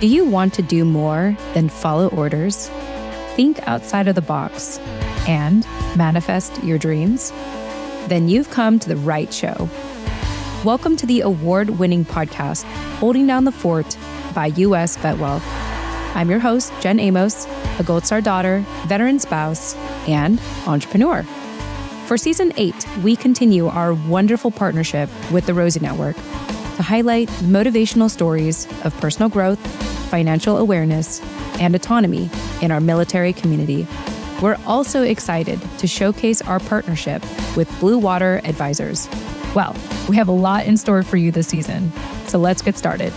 Do you want to do more than follow orders? Think outside of the box and manifest your dreams? Then you've come to the right show. Welcome to the award-winning podcast, Holding Down the Fort by US VetWealth. I'm your host, Jen Amos, a Gold Star daughter, veteran spouse, and entrepreneur. For Season 8, we continue our wonderful partnership with the Rosie Network to highlight motivational stories of personal growth, financial awareness, and autonomy in our military community. We're also excited to showcase our partnership with Blue Water Advisors. Well, we have a lot in store for you this season, so let's get started.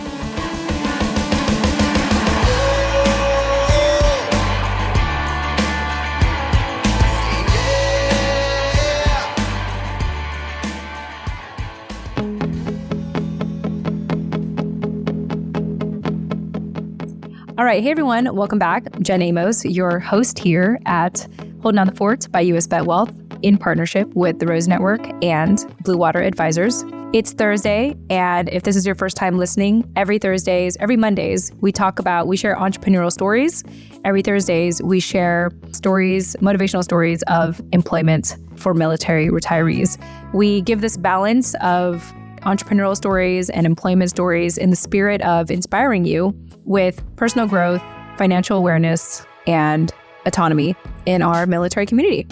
All right. Hey, everyone. Welcome back. Jen Amos, your host here at Holding Down the Fort by US VetWealth in partnership with the Rose Network and Blue Water Advisors. It's Thursday, and if this is your first time listening, every Mondays, we share entrepreneurial stories. Every Thursdays, we share stories, motivational stories of employment for military retirees. We give this balance of entrepreneurial stories and employment stories in the spirit of inspiring you with personal growth, financial awareness, and autonomy in our military community.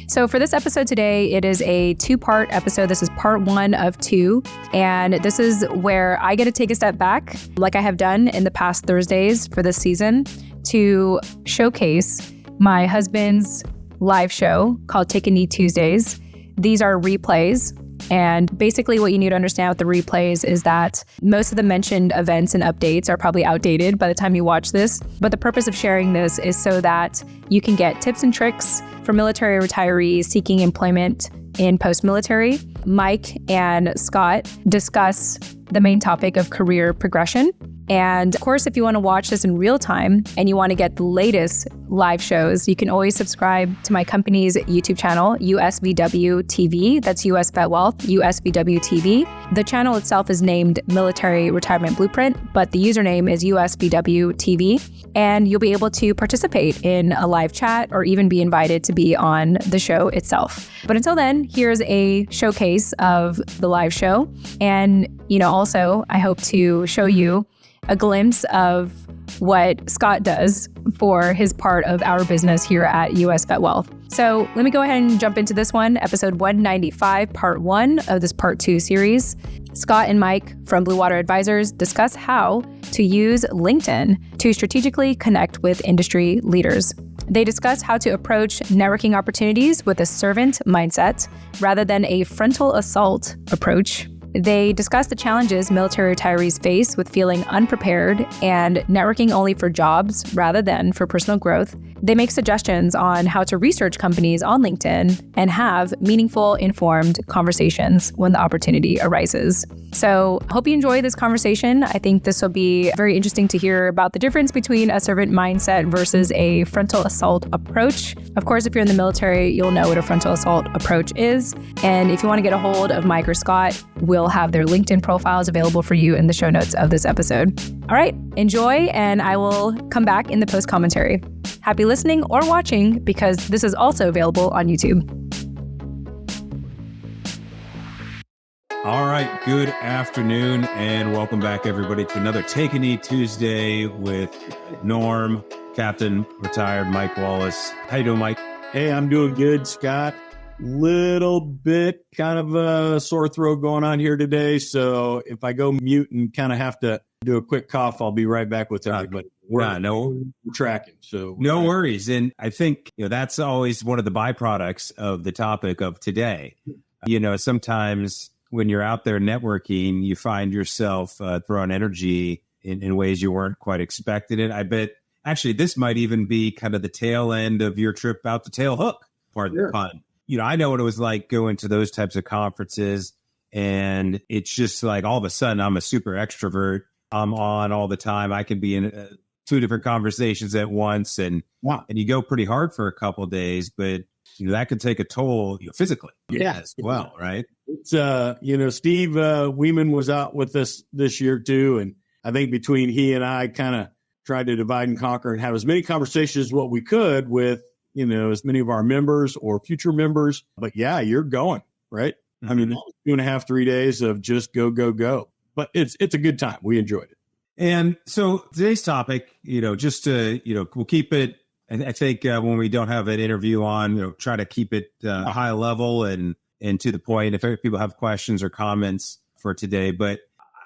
So for this episode today, it is a two-part episode. This is part 1 of 2. And this is where I get to take a step back, like I have done in the past Thursdays for this season, to showcase my husband's live show called Take a Knee Tuesdays. These are replays. And basically what you need to understand with the replays is that most of the mentioned events and updates are probably outdated by the time you watch this. But the purpose of sharing this is so that you can get tips and tricks for military retirees seeking employment in post-military. Mike and Scott discuss the main topic of career progression. And of course, if you want to watch this in real time and you want to get the latest live shows, you can always subscribe to my company's YouTube channel, USVW TV. That's US VetWealth, USVW TV. The channel itself is named Military Retirement Blueprint, but the username is USVW TV. And you'll be able to participate in a live chat or even be invited to be on the show itself. But until then, here's a showcase of the live show. And, also I hope to show you a glimpse of what Scott does for his part of our business here at US VetWealth. So let me go ahead and jump into this one, episode 195, part 1 of this part 2 series. Scott and Mike from Blue Water Advisors discuss how to use LinkedIn to strategically connect with industry leaders. They discuss how to approach networking opportunities with a servant mindset rather than a frontal assault approach. They discuss the challenges military retirees face with feeling unprepared and networking only for jobs rather than for personal growth. They make suggestions on how to research companies on LinkedIn and have meaningful, informed conversations when the opportunity arises. So I hope you enjoy this conversation. I think this will be very interesting to hear about the difference between a servant mindset versus a frontal assault approach. Of course, if you're in the military, you'll know what a frontal assault approach is. And if you want to get a hold of Mike or Scott, we'll have their LinkedIn profiles available for you in the show notes of this episode. All right, enjoy, and I will come back in the post commentary. Happy listening or watching, because this is also available on YouTube. All right, good afternoon, and welcome back, everybody, to another Take a Knee Tuesday with Norm, Captain Retired Mike Wallace. How you doing, Mike? Hey, I'm doing good, Scott. Little bit kind of a sore throat going on here today, so if I go mute and kind of have to do a quick cough, I'll be right back with everybody. We're tracking, so no worries. And I think that's always one of the byproducts of the topic of today. Sometimes when you're out there networking, you find yourself throwing energy in ways you weren't quite expecting it. I bet actually this might even be kind of the tail end of your trip out to Tail Hook, pardon the pun. I know what it was like going to those types of conferences, and it's just like all of a sudden I'm a super extrovert. I'm on all the time. I can be in 2 different conversations at once, and you go pretty hard for a couple of days, but that could take a toll physically. Yeah, as well, right? It's Steve Weeman was out with us this year too, and I think between he and I kind of tried to divide and conquer and have as many conversations as what we could with, as many of our members or future members. But yeah, you're going, right? Mm-hmm. I mean, 2.5, 3 days of just go, go, go. But it's a good time. We enjoyed it. And so today's topic, just to, we'll keep it. I think when we don't have an interview on, try to keep it high level and to the point. If people have questions or comments for today, but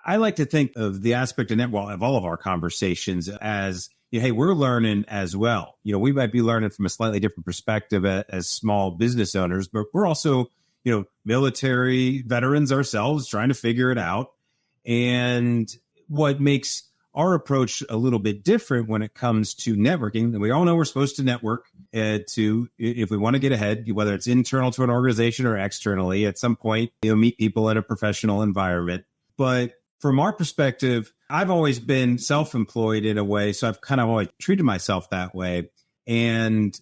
I like to think of the aspect of of all of our conversations as, hey, we're learning as well. We might be learning from a slightly different perspective as small business owners, but we're also, military veterans ourselves trying to figure it out. And what makes our approach a little bit different when it comes to networking, and we all know we're supposed to network if we want to get ahead, whether it's internal to an organization or externally, at some point, meet people in a professional environment. But from our perspective, I've always been self-employed in a way, so I've kind of always treated myself that way. And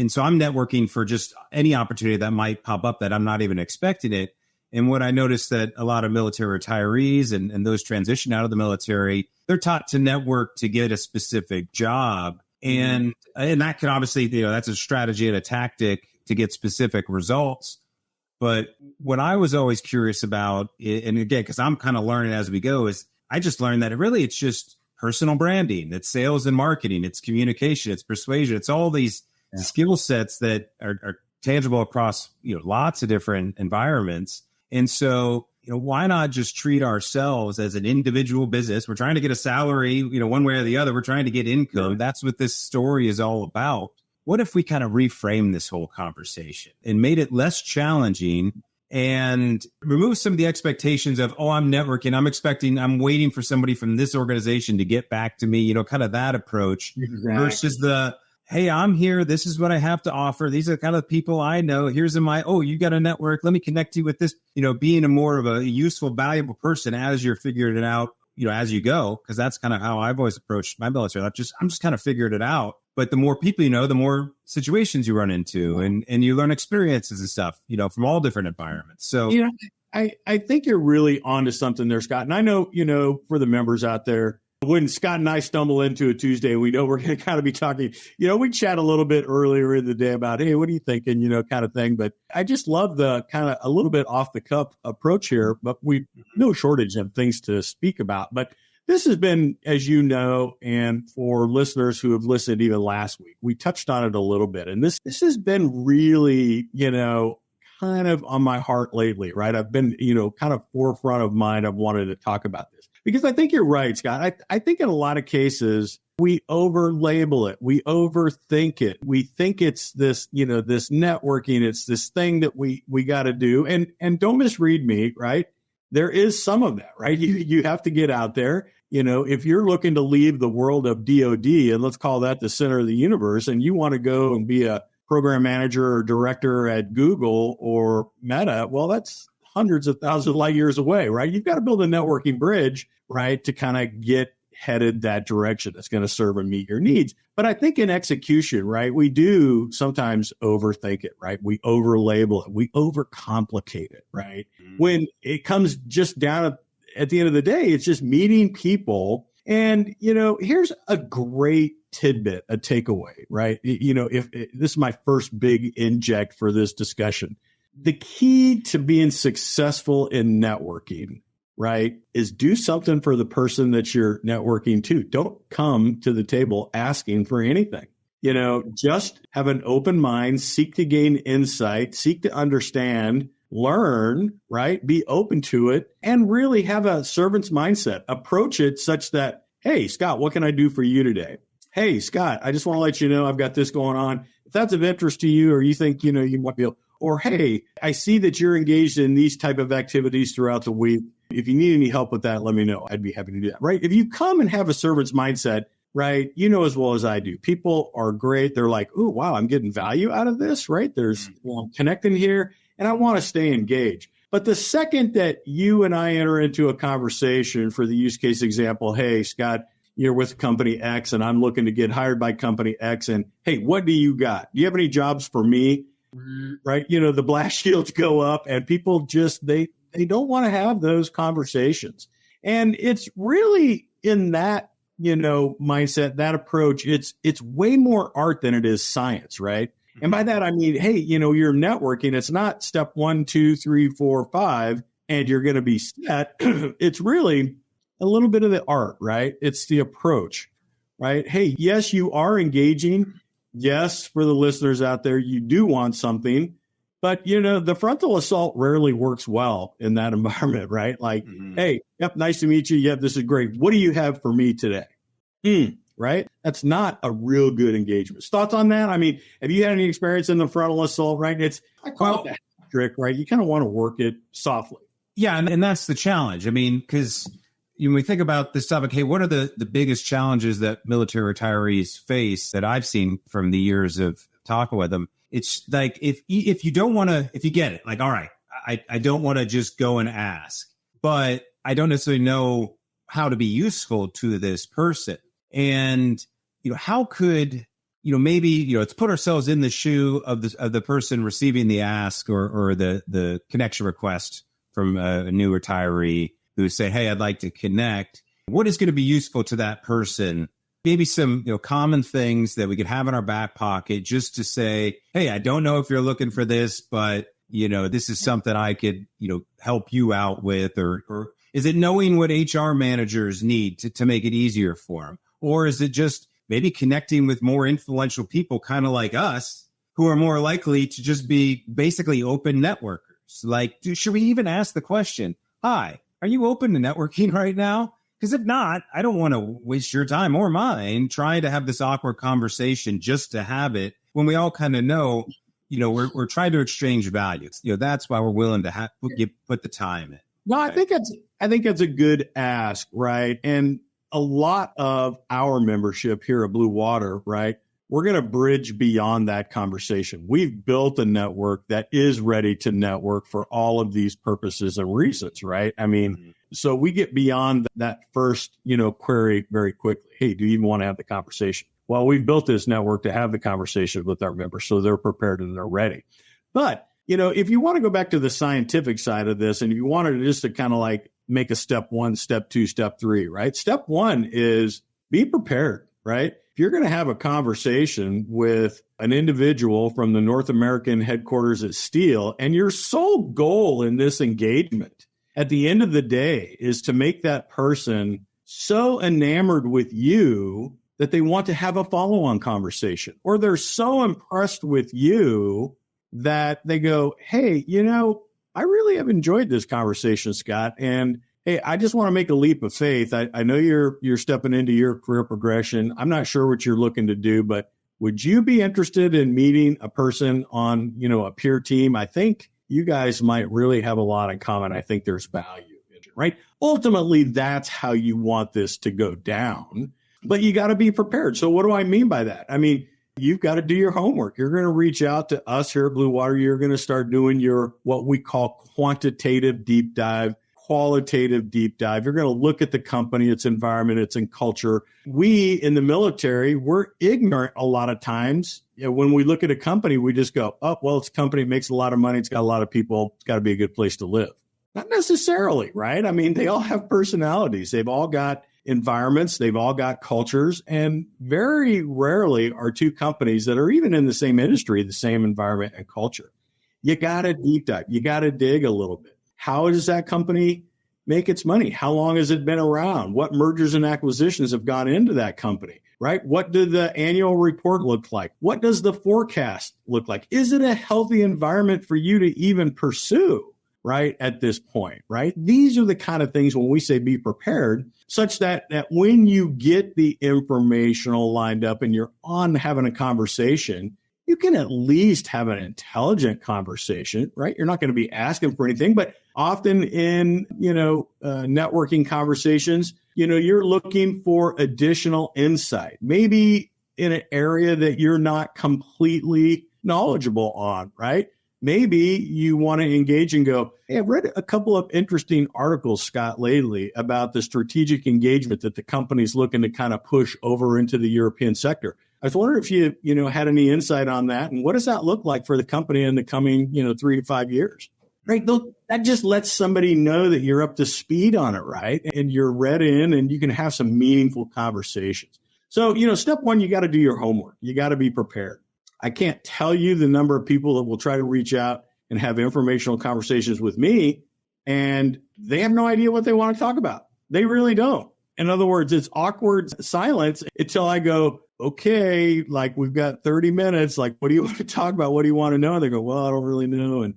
so I'm networking for just any opportunity that might pop up that I'm not even expecting it. And what I noticed that a lot of military retirees and those transition out of the military, they're taught to network to get a specific job. And that can obviously, that's a strategy and a tactic to get specific results. But what I was always curious about, and again, because I'm kind of learning as we go, is I just learned that it's just personal branding. It's sales and marketing. It's communication. It's persuasion. It's all these skill sets that are tangible across, lots of different environments. And so, why not just treat ourselves as an individual business? We're trying to get a salary, one way or the other. We're trying to get income. That's what this story is all about. What if we kind of reframe this whole conversation and made it less challenging and remove some of the expectations of, I'm networking, I'm waiting for somebody from this organization to get back to me, kind of that approach versus hey, I'm here. This is what I have to offer. These are the kind of people I know. Here's you got a network. Let me connect you with this, being a more of a useful, valuable person as you're figuring it out, as you go, because that's kind of how I've always approached my military. I'm just kind of figuring it out. But the more people the more situations you run into and you learn experiences and stuff, from all different environments. So, I think you're really onto something there, Scott. And I know, for the members out there, when Scott and I stumble into a Tuesday, we know we're going to kind of be talking, we chat a little bit earlier in the day about, hey, what are you thinking, kind of thing. But I just love the kind of a little bit off the cuff approach here, but we no shortage of things to speak about. But this has been, as you know, and for listeners who have listened even last week, we touched on it a little bit. And this has been really, kind of on my heart lately, right? I've been, kind of forefront of mind. I've wanted to talk about this because I think you're right, Scott. I think in a lot of cases, we over-label it. We overthink it. We think it's this, this networking. It's this thing that we got to do. And don't misread me, right? There is some of that, right? You have to get out there. If you're looking to leave the world of DOD, and let's call that the center of the universe, and you want to go and be a program manager or director at Google or Meta, well, that's hundreds of thousands of light years away, right? You've got to build a networking bridge, right, to kind of get headed that direction that's going to serve and meet your needs. But I think in execution, right, we do sometimes overthink it, right? We over-label it. We overcomplicate it, right? When it comes just down at the end of the day, it's just meeting people. And, here's a great tidbit, a takeaway, right? If this is my first big inject for this discussion, the key to being successful in networking, right, is do something for the person that you're networking to. Don't come to the table asking for anything. Just have an open mind, seek to gain insight, seek to understand, learn, right? Be open to it and really have a servant's mindset. Approach it such that, hey, Scott, what can I do for you today? Hey, Scott, I just want to let you know I've got this going on. If that's of interest to you or you think, you might be able, or hey, I see that you're engaged in these type of activities throughout the week. If you need any help with that, let me know. I'd be happy to do that, right? If you come and have a servant's mindset, right, as well as I do, people are great. They're like, oh, wow, I'm getting value out of this, right? I'm connecting here and I want to stay engaged. But the second that you and I enter into a conversation for the use case example, hey, Scott, you're with company X and I'm looking to get hired by company X. And hey, what do you got? Do you have any jobs for me? Right? The blast shields go up and people just, they don't want to have those conversations. And it's really in that mindset, that approach, it's way more art than it is science, right? And by that, I mean, hey, you're networking. It's not step 1, 2, 3, 4, 5, and you're going to be set. It's really a little bit of the art, right? It's the approach, right? Hey, yes, you are engaging. Yes, for the listeners out there, you do want something, but the frontal assault rarely works well in that environment, right? Like, hey, yep, nice to meet you. Yep, this is great. What do you have for me today? Right? That's not a real good engagement. Thoughts on that? I mean, have you had any experience in the frontal assault, right? I call it that trick, right? You kind of want to work it softly. Yeah, and that's the challenge. I mean, because when we think about this topic, hey, what are the biggest challenges that military retirees face that I've seen from the years of talking with them? It's like if you don't want to, if you get it, like, all right, I don't want to just go and ask, but I don't necessarily know how to be useful to this person. And, how could, maybe, let's put ourselves in the shoe of the person receiving the ask or the connection request from a new retiree who say, hey, I'd like to connect. What is going to be useful to that person? Maybe some, common things that we could have in our back pocket just to say, hey, I don't know if you're looking for this, but, this is something I could, help you out with, or is it knowing what HR managers need to make it easier for them? Or is it just maybe connecting with more influential people, kind of like us, who are more likely to just be basically open networkers? Like, should we even ask the question, hi, are you open to networking right now? Because if not, I don't want to waste your time or mine trying to have this awkward conversation just to have it when we all kind of know, we're trying to exchange values. That's why we're willing to put the time in. No, I think that's a good ask, right? And a lot of our membership here at Blue Water, right? We're going to bridge beyond that conversation. We've built a network that is ready to network for all of these purposes and reasons, right? I mean, so we get beyond that first, query very quickly. Hey, do you even want to have the conversation? Well, we've built this network to have the conversation with our members, so they're prepared and they're ready. But, if you want to go back to the scientific side of this, and if you wanted just to kind of like make a step 1, step 2, step 3, right? Step 1 is be prepared, right? If you're going to have a conversation with an individual from the North American headquarters at Steel, and your sole goal in this engagement at the end of the day is to make that person so enamored with you that they want to have a follow-on conversation, or they're so impressed with you that they go, hey, I really have enjoyed this conversation, Scott. And hey, I just want to make a leap of faith. I know you're stepping into your career progression. I'm not sure what you're looking to do, but would you be interested in meeting a person on, a peer team? I think you guys might really have a lot in common. I think there's value in it, right? Ultimately, that's how you want this to go down, but you got to be prepared. So what do I mean by that? I mean, you've got to do your homework. You're going to reach out to us here at Blue Water. You're going to start doing your, what we call quantitative deep dive, qualitative deep dive. You're going to look at the company, its environment, its culture. We in the military, we're ignorant a lot of times. When we look at a company, we just go, oh, well, it's a company, it makes a lot of money. It's got a lot of people. It's got to be a good place to live. Not necessarily, right? I mean, they all have personalities. They've all got environments. They've all got cultures. And very rarely are two companies that are even in the same industry, the same environment and culture. You got to deep dive. You got to dig a little bit. How does that company make its money? How long has it been around? What mergers and acquisitions have gone into that company, right? What did the annual report look like? What does the forecast look like? Is it a healthy environment for you to even pursue, right, at this point, right? These are the kind of things when we say be prepared, such that when you get the informational lined up and you're on having a conversation, you can at least have an intelligent conversation, right? You're not going to be asking for anything, but often in, networking conversations, you're looking for additional insight, maybe in an area that you're not completely knowledgeable on, right? Maybe you want to engage and go, hey, I've read a couple of interesting articles, Scott, lately about the strategic engagement that the company's looking to kind of push over into the European sector. I was wondering if you had any insight on that, and what does that look like for the company in the coming, 3 to 5 years? right? That just lets somebody know that you're up to speed on it, right? And you're read in and you can have some meaningful conversations. So, step one, you got to do your homework. You got to be prepared. I can't tell you the number of people that will try to reach out and have informational conversations with me, and they have no idea what they want to talk about. They really don't. In other words, it's awkward silence until I go, okay, like we've got 30 minutes. Like, what do you want to talk about? What do you want to know? And they go, well, I don't really know. And,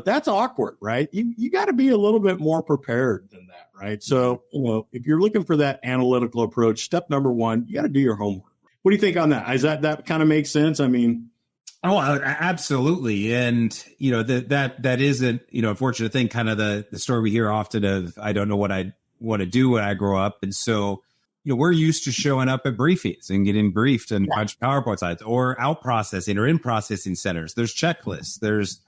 that's awkward, right? You got to be a little bit more prepared than that, right? So, if you're looking for that analytical approach, step number one, you got to do your homework. What do you think on that? Is that kind of makes sense? I mean, oh, absolutely. And, that is an, unfortunate thing, kind of the story we hear often of, I don't know what I want to do when I grow up. And so, we're used to showing up at briefings and getting briefed and punch PowerPoint slides or out processing or in processing centers. There's checklists, there's,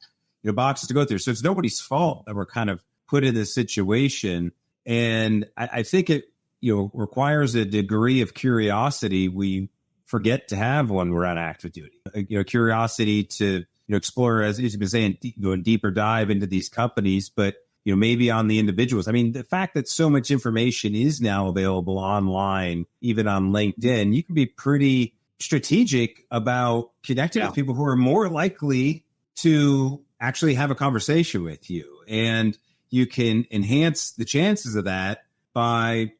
boxes to go through. So it's nobody's fault that we're kind of put in this situation. And I think it, requires a degree of curiosity we forget to have when we're on active duty. Curiosity to explore, as you've been saying, go a deeper dive into these companies, but maybe on the individuals. I mean, the fact that so much information is now available online, even on LinkedIn, you can be pretty strategic about connecting with people who are more likely to actually have a conversation with you, and you can enhance the chances of that by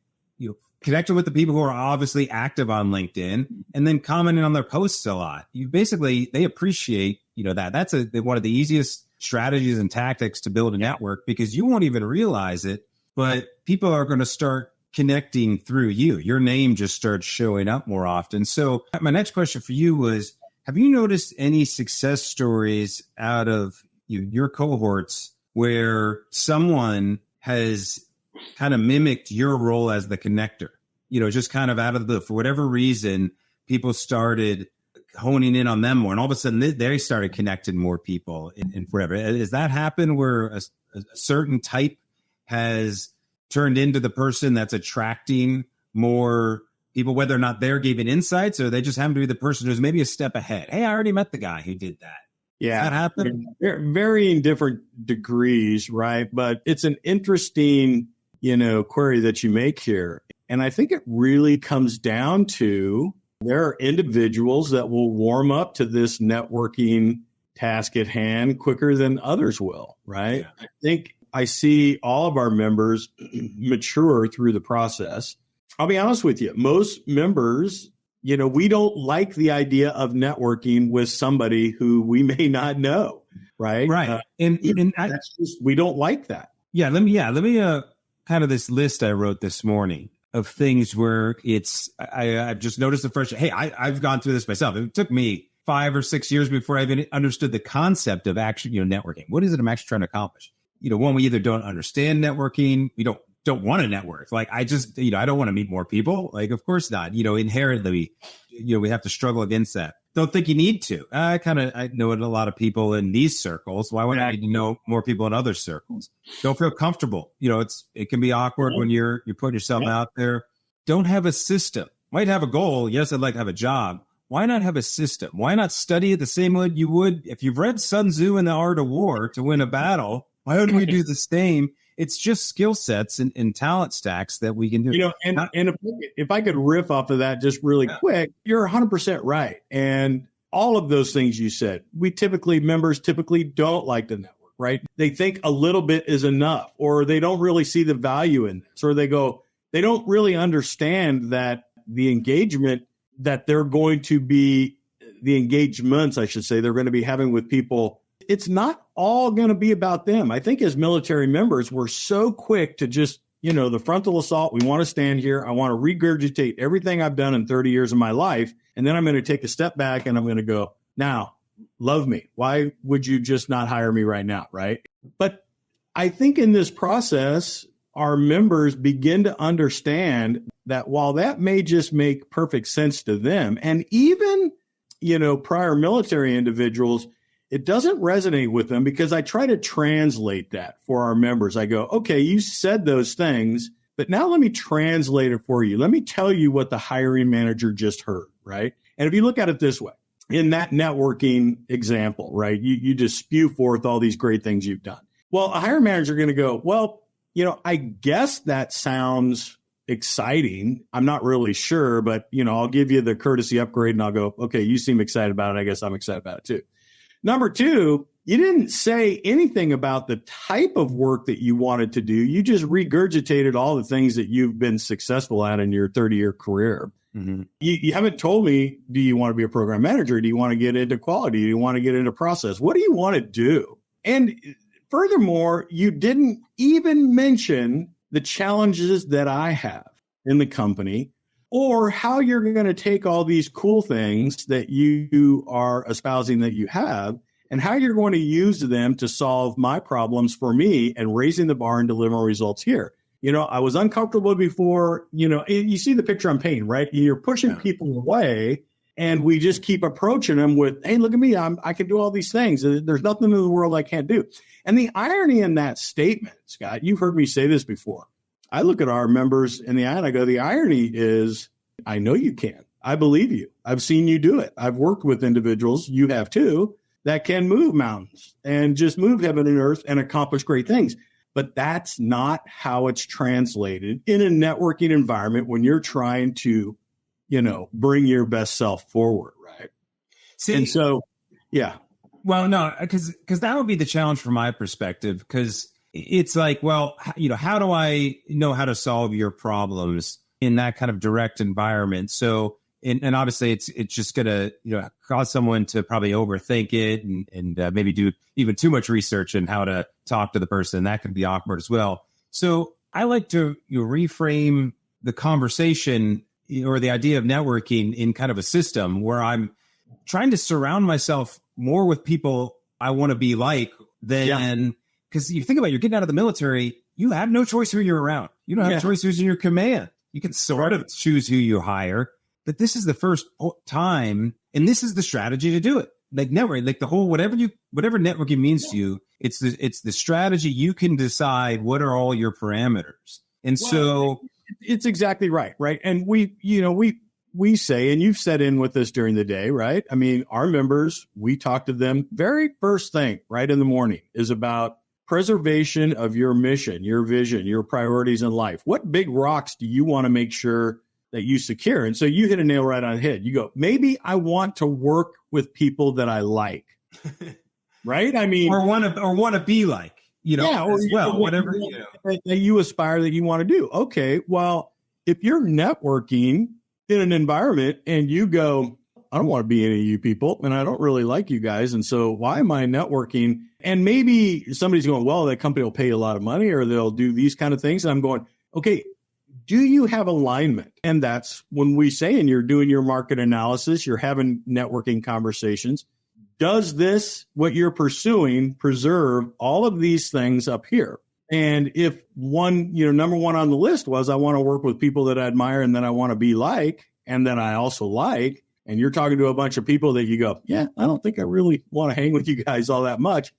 connecting with the people who are obviously active on LinkedIn and then commenting on their posts a lot. They appreciate, that. That's one of the easiest strategies and tactics to build a network, because you won't even realize it, but people are going to start connecting through you. Your name just starts showing up more often. So my next question for you was, have you noticed any success stories out of your cohorts where someone has kind of mimicked your role as the connector, just kind of out of the blue, for whatever reason, people started honing in on them more, and all of a sudden they started connecting more people and forever. Has that happened where a certain type has turned into the person that's attracting more people, whether or not they're giving insights or they just happen to be the person who's maybe a step ahead? Hey, I already met the guy who did that. Yeah, that happened. They're varying different degrees, right? But it's an interesting, query that you make here. And I think it really comes down to there are individuals that will warm up to this networking task at hand quicker than others will, right? Yeah. I think I see all of our members mature through the process. I'll be honest with you. Most members, we don't like the idea of networking with somebody who we may not know, right? Right. That's just, we don't like that. Yeah. Let me kind of this list I wrote this morning of things where I've just noticed the first, hey, I've gone through this myself. It took me 5 or 6 years before I even understood the concept of actually, networking. What is it I'm actually trying to accomplish? One, we either don't understand networking, we don't want to network. Like, I just, I don't want to meet more people. Like, of course not. Inherently, we have to struggle against that. Don't think you need to. I know a lot of people in these circles. Why would I need to know more people in other circles? Don't feel comfortable. It can be awkward when you're putting yourself out there. Don't have a system. Might have a goal. Yes, I'd like to have a job. Why not have a system? Why not study it the same way you would if you've read Sun Tzu and The Art of War to win a battle? Why wouldn't we do the same? It's just skill sets and talent stacks that we can do. And if I could riff off of that just really quick, you're 100% right. And all of those things you said, members typically don't like to network, right? They think a little bit is enough, or they don't really see the value in this, or they don't really understand that the engagement that they're going to be, the engagements, I should say, they're going to be having with people, it's not all going to be about them. I think as military members, we're so quick to just, the frontal assault. We want to stand here. I want to regurgitate everything I've done in 30 years of my life. And then I'm going to take a step back and I'm going to go, now, love me. Why would you just not hire me right now? Right. But I think in this process, our members begin to understand that while that may just make perfect sense to them, and even, prior military individuals, it doesn't resonate with them, because I try to translate that for our members. I go, okay, you said those things, but now let me translate it for you. Let me tell you what the hiring manager just heard, right? And if you look at it this way, in that networking example, right, you just spew forth all these great things you've done. Well, a hiring manager going to go, well, I guess that sounds exciting. I'm not really sure, but, I'll give you the courtesy upgrade and I'll go, okay, you seem excited about it. I guess I'm excited about it too. Number two, you didn't say anything about the type of work that you wanted to do. You just regurgitated all the things that you've been successful at in your 30-year career. Mm-hmm. You haven't told me, do you want to be a program manager? Do you want to get into quality? Do you want to get into process? What do you want to do? And furthermore, you didn't even mention the challenges that I have in the company or how you're going to take all these cool things that you are espousing that you have and how you're going to use them to solve my problems for me and raising the bar and delivering results here. I was uncomfortable before, you see the picture I'm painting, right? You're pushing people away and we just keep approaching them with, hey, look at me. I can do all these things. There's nothing in the world I can't do. And the irony in that statement, Scott, you've heard me say this before. I look at our members in the eye and I go, the irony is, I know you can. I believe you. I've seen you do it. I've worked with individuals, you have too, that can move mountains and just move heaven and earth and accomplish great things. But that's not how it's translated in a networking environment when you're trying to, bring your best self forward, right? See, and so, yeah. Well, no, because that would be the challenge from my perspective, because it's like, well, how do I know how to solve your problems in that kind of direct environment? So, and obviously it's just going to, cause someone to probably overthink it and maybe do even too much research in how to talk to the person. That can be awkward as well. So I like to reframe the conversation or the idea of networking in kind of a system where I'm trying to surround myself more with people I want to be like than, because you think about it, you're getting out of the military, you have no choice who you're around. You don't have a choice who's in your command. You can sort of choose who you hire, but this is the first time, and this is the strategy to do it. Like networking, like the whole, whatever networking means to you, it's the strategy. You can decide what are all your parameters. And so it's exactly right. Right. And we say, and you've set in with us during the day, right? I mean, our members, we talk to them very first thing right in the morning is about preservation of your mission, your vision, your priorities in life. What big rocks do you want to make sure that you secure? And so you hit a nail right on the head. You go, maybe I want to work with people that I like, right? I mean, or want to be like, as well, whatever that you aspire that you want to do. Okay, well, if you're networking in an environment and you go, I don't want to be any of you people, and I don't really like you guys, and so why am I networking? And maybe somebody's going, well, that company will pay you a lot of money, or they'll do these kind of things. And I'm going, okay, do you have alignment? And that's when we say, and you're doing your market analysis, you're having networking conversations. Does this, what you're pursuing, preserve all of these things up here? And if one, number one on the list was, I want to work with people that I admire and that I want to be like, and that I also like, and you're talking to a bunch of people that you go, yeah, I don't think I really want to hang with you guys all that much.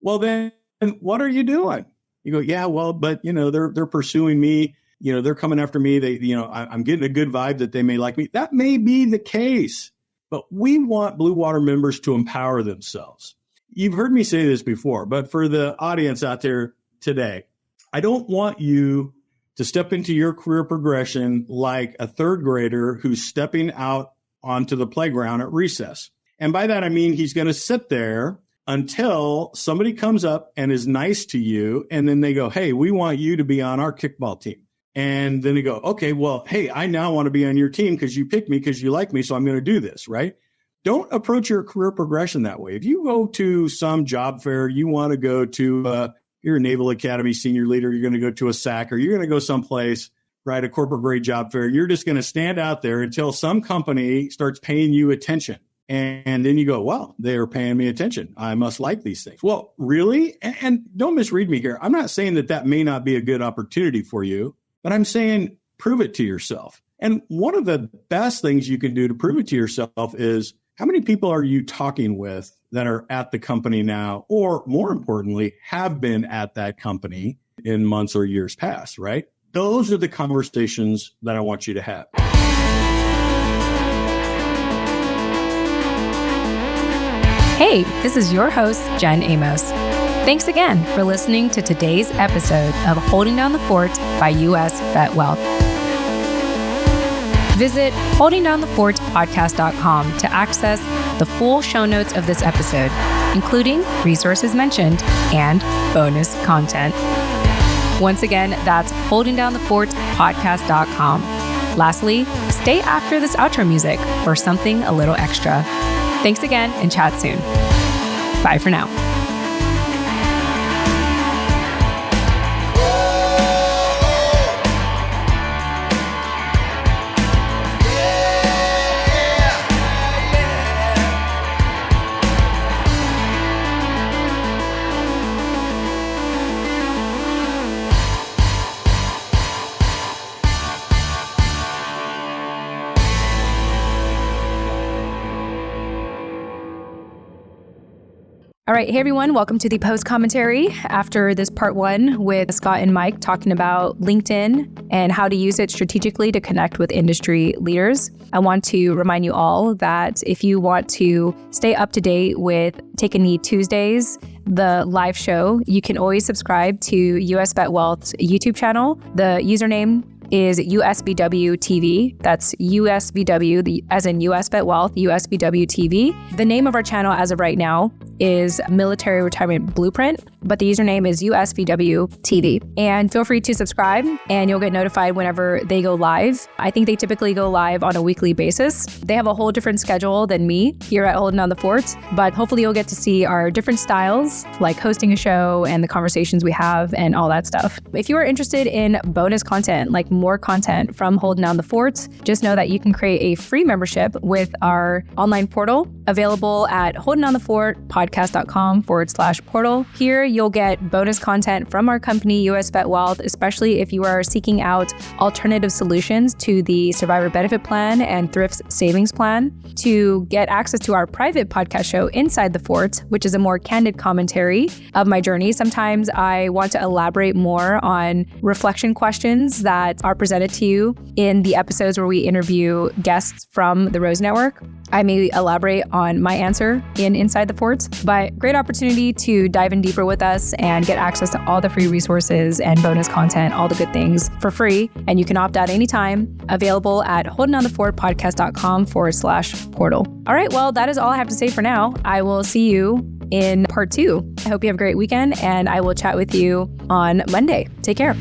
Well, then what are you doing? You go, yeah, well, but they're pursuing me. They're coming after me. They, I'm getting a good vibe that they may like me. That may be the case, but we want Blue Water members to empower themselves. You've heard me say this before, but for the audience out there today, I don't want you to step into your career progression like a third grader who's stepping out onto the playground at recess. And by that, I mean, he's going to sit there until somebody comes up and is nice to you. And then they go, hey, we want you to be on our kickball team. And then they go, okay, well, hey, I now want to be on your team because you picked me because you like me. So I'm going to do this, right? Don't approach your career progression that way. If you go to some job fair, you want to go to, you're a Naval Academy senior leader, you're going to go to a SAC, or you're going to go someplace, right, a corporate grade job fair. You're just going to stand out there until some company starts paying you attention. And then you go, well, they're paying me attention. I must like these things. Well, really? And don't misread me here. I'm not saying that may not be a good opportunity for you, but I'm saying prove it to yourself. And one of the best things you can do to prove it to yourself is, how many people are you talking with that are at the company now, or more importantly, have been at that company in months or years past, right? Those are the conversations that I want you to have. Hey, this is your host, Jen Amos. Thanks again for listening to today's episode of Holding Down the Fort by US VetWealth. Visit holdingdownthefortpodcast.com to access the full show notes of this episode, including resources mentioned and bonus content. Once again, that's holdingdownthefortpodcast.com. Lastly, stay after this outro music for something a little extra. Thanks again and chat soon. Bye for now. All right. Hey, everyone. Welcome to the post commentary after this part one with Scott and Mike talking about LinkedIn and how to use it strategically to connect with industry leaders. I want to remind you all that if you want to stay up to date with Take a Knee Tuesdays, the live show, you can always subscribe to US VetWealth's YouTube channel. The username is USVW TV. That's USVW, as in US VetWealth, USVW TV. The name of our channel as of right now is Military Retirement Blueprint, but the username is USVW TV. And feel free to subscribe and you'll get notified whenever they go live. I think they typically go live on a weekly basis. They have a whole different schedule than me here at Holding Down the Fort, but hopefully you'll get to see our different styles, like hosting a show and the conversations we have and all that stuff. If you are interested in bonus content, like more content from Holding Down the Fort, just know that you can create a free membership with our online portal available at holdingdownthefortpodcast.com/portal. Here you'll get bonus content from our company, US VetWealth, especially if you are seeking out alternative solutions to the Survivor Benefit Plan and Thrift Savings Plan. To get access to our private podcast show, Inside the Fort, which is a more candid commentary of my journey. Sometimes I want to elaborate more on reflection questions that are presented to you in the episodes where we interview guests from the Rose Network. I may elaborate on my answer in Inside the Fort, but great opportunity to dive in deeper with us and get access to all the free resources and bonus content, all the good things for free. And you can opt out anytime. Available at holdingdownthefortpodcast.com/portal. All right, well, that is all I have to say for now. I will see you in part 2. I hope you have a great weekend and I will chat with you on Monday. Take care.